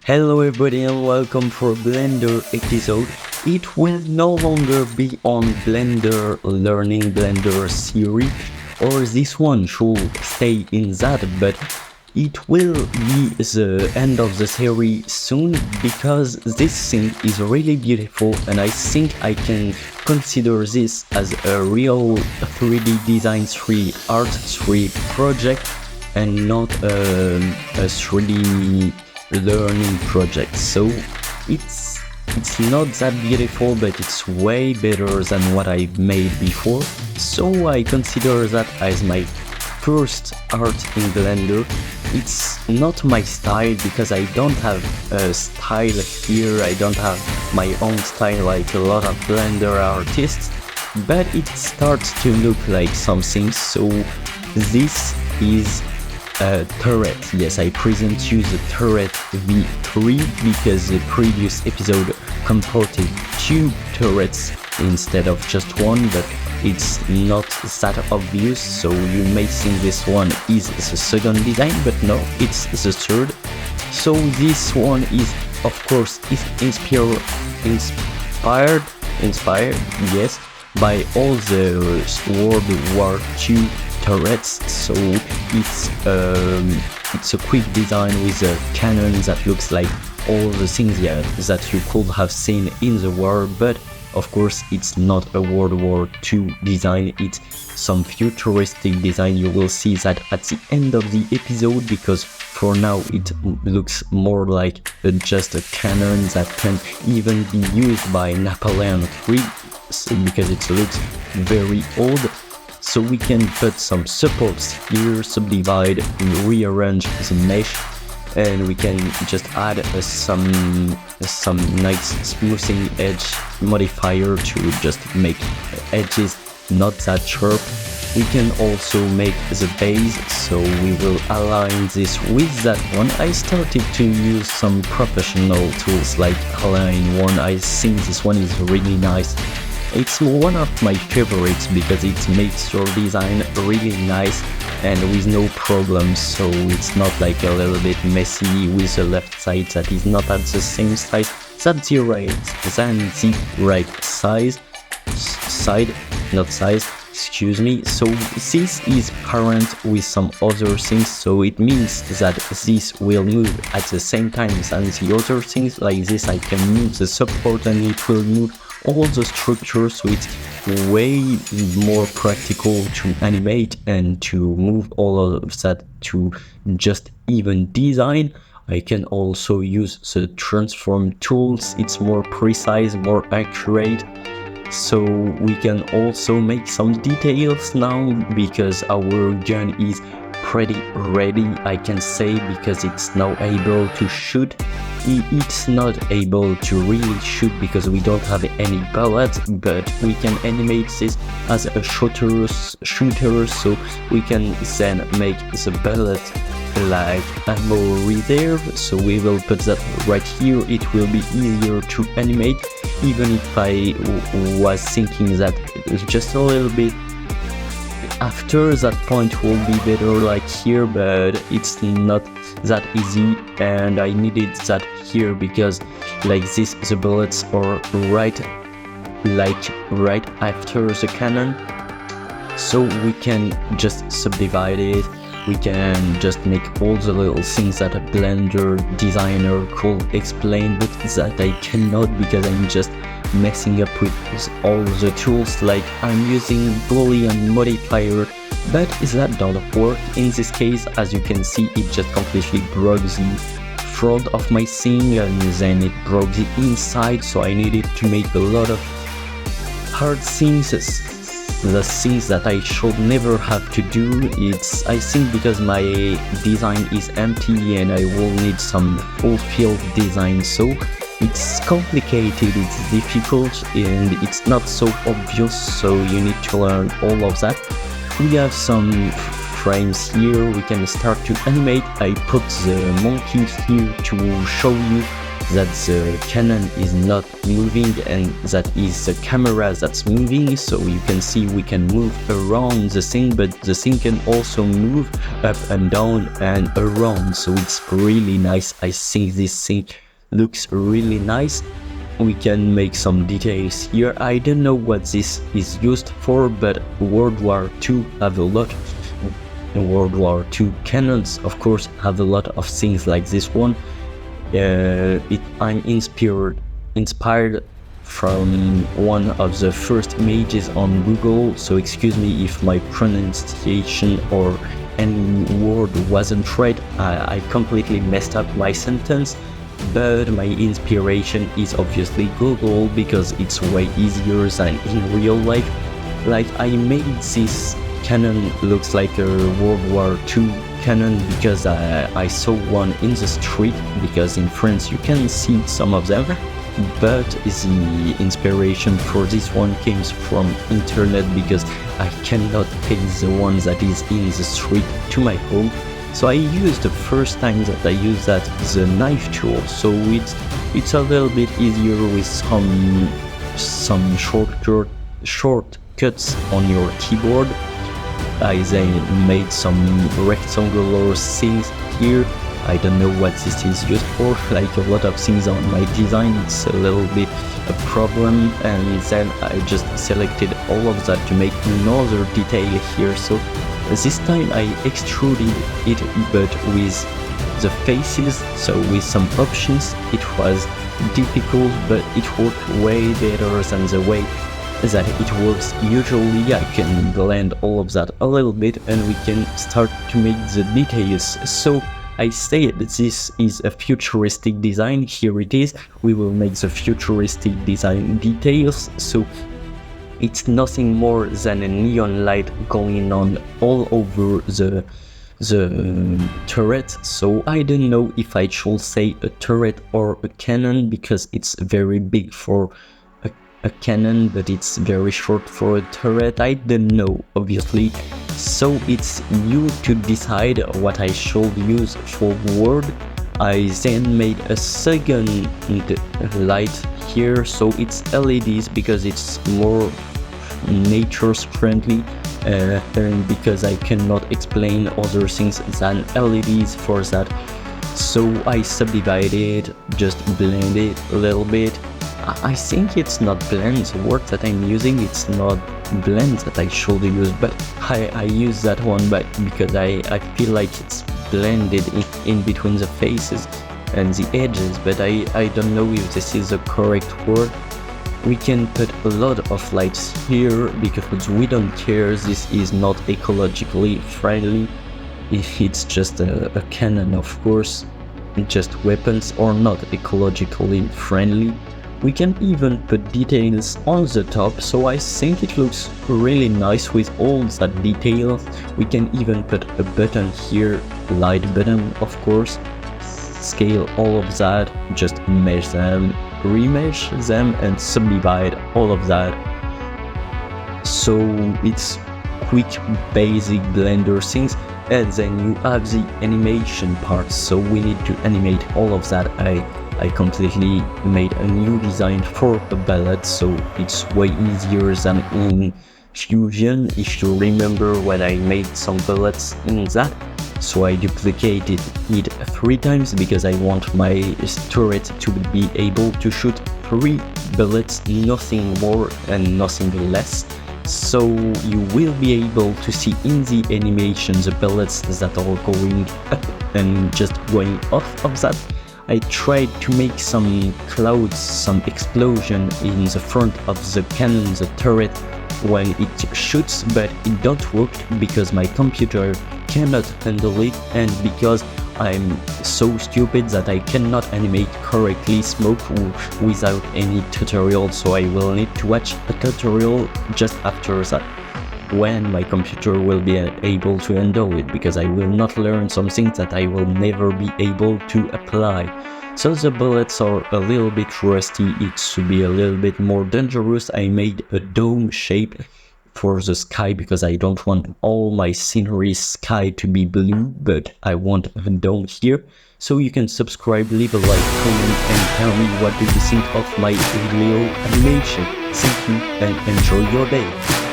Hello everybody and welcome for Blender episode. It will no longer be on Blender Learning Blender series, or this one should stay in that, but it will be the end of the series soon because this thing is really beautiful and I think I can consider this as a real 3D design 3 art 3 project and not a 3D learning project. So it's not that beautiful, but it's way better than what I've made before. So I consider that as my first art in Blender. It's not my style because I don't have a style here, I don't have my own style like a lot of Blender artists, but it starts to look like something. So this is a turret. Yes, I present you the turret V3 because the previous episode comported 2 turrets instead of just one, but it's not that obvious, so you may think this one is the second design, but no, it's the third. So this one is, of course, inspired, yes, by all the World War II turrets. So it's a quick design with a cannon that looks like all the things that you could have seen in the war, but of course it's not a World War II design, it's some futuristic design. You will see that at the end of the episode, because for now it looks more like just a cannon that can even be used by Napoleon III, because it looks very old. So we can put some supports here, subdivide, rearrange the mesh, and we can just add some nice smoothing edge modifier to just make edges not that sharp. We can also make the base, so we will align this with that one. I started to use some professional tools like Align One. I think this one is really nice. It's one of my favorites because it makes your design really nice and with no problems, so it's not like a little bit messy with the left side that is not at the same size that's the right size, excuse me. So this is parent with some other things, so it means that this will move at the same time as the other things. Like this, I can move the support and it will move all the structures, so it's way more practical to animate and to move all of that to just even design. I can also use the transform tools, it's more precise, more accurate. So we can also make some details now because our gun is pretty ready, I can say, because it's now able to shoot. It's not able to really shoot because we don't have any bullets, but we can animate this as a shooter, so we can then make the bullet like ammo reserve. So we will put that right here. It will be easier to animate, even if I was thinking that just a little bit after that point will be better like here, but it's not that easy and I needed that here because like this the bullets are right after the cannon, so we can just subdivide it. We can just make all the little things that a Blender designer could explain, but that I cannot because I'm just messing up with all the tools, like I'm using Boolean modifier, but that don't work in this case. As you can see, it just completely broke the front of my thing and then it broke the inside, so I needed to make a lot of hard things, the things that I should never have to do. It's, I think, because my design is empty and I will need some fulfilled design, so it's complicated, it's difficult, and it's not so obvious, so you need to learn all of that. We have some frames here, we can start to animate. I put the monkeys here to show you that the cannon is not moving and that is the camera that's moving. So you can see we can move around the thing, but the thing can also move up and down and around. So it's really nice. I think this thing looks really nice. We can make some details here. I don't know what this is used for, but World War II have a lot. World War II cannons, of course, have a lot of things like this one. I'm inspired from one of the first images on Google, so excuse me if my pronunciation or any word wasn't right. I completely messed up my sentence, but my inspiration is obviously Google because it's way easier than in real life. Like, I made this cannon looks like a World War II cannon because I saw one in the street, because in France you can see some of them, but the inspiration for this one came from internet because I cannot take the one that is in the street to my home. So I used the first time that I used that the knife tool, so it's a little bit easier with some shortcuts on your keyboard. I then made some rectangular things here. I don't know what this is used for. Like a lot of things on my design, it's a little bit a problem, and then I just selected all of that to make another detail here. So this time I extruded it, but with the faces, so with some options. It was difficult, but it worked way better than the way that it works usually. I can blend all of that a little bit and we can start to make the details. So I said this is a futuristic design. Here it is. We will make the futuristic design details. So it's nothing more than a neon light going on all over the turret. So I don't know if I should say a turret or a cannon, because it's very big for a cannon, but it's very short for a turret. I don't know, obviously. So it's you to decide what I should use for word. I then made a second light here, so it's LEDs because it's more nature friendly, and because I cannot explain other things than LEDs for that. So I subdivided, just blend it a little bit. I think it's not blend, the word that I'm using, it's not blend that I should use, but I use that one but because I feel like it's blended in between the faces and the edges, but I don't know if this is the correct word. We can put a lot of lights here because we don't care, this is not ecologically friendly. If it's just a cannon, of course, just weapons are not ecologically friendly. We can even put details on the top, so I think it looks really nice with all that detail. We can even put a button here, light button of course, scale all of that, just mesh them, remesh them and subdivide all of that. So it's quick basic Blender things. And then you have the animation part, so we need to animate all of that. I completely made a new design for a bullet, so it's way easier than in Fusion, if you remember when I made some bullets in that. So I duplicated it 3 times because I want my turret to be able to shoot 3 bullets, nothing more and nothing less. So you will be able to see in the animation the bullets that are going up and just going off of that. I tried to make some clouds, some explosion in the front of the cannon, the turret, when it shoots, but it don't work because my computer cannot handle it, and because I'm so stupid that I cannot animate correctly smoke without any tutorial, so I will need to watch a tutorial just after that, when my computer will be able to handle it, because I will not learn something that I will never be able to apply. So the bullets are a little bit rusty, it should be a little bit more dangerous. I made a dome shape for the sky because I don't want all my scenery sky to be blue, but I want a dome here. So you can subscribe, leave a like, comment, and tell me what do you think of my video animation. Thank you and enjoy your day.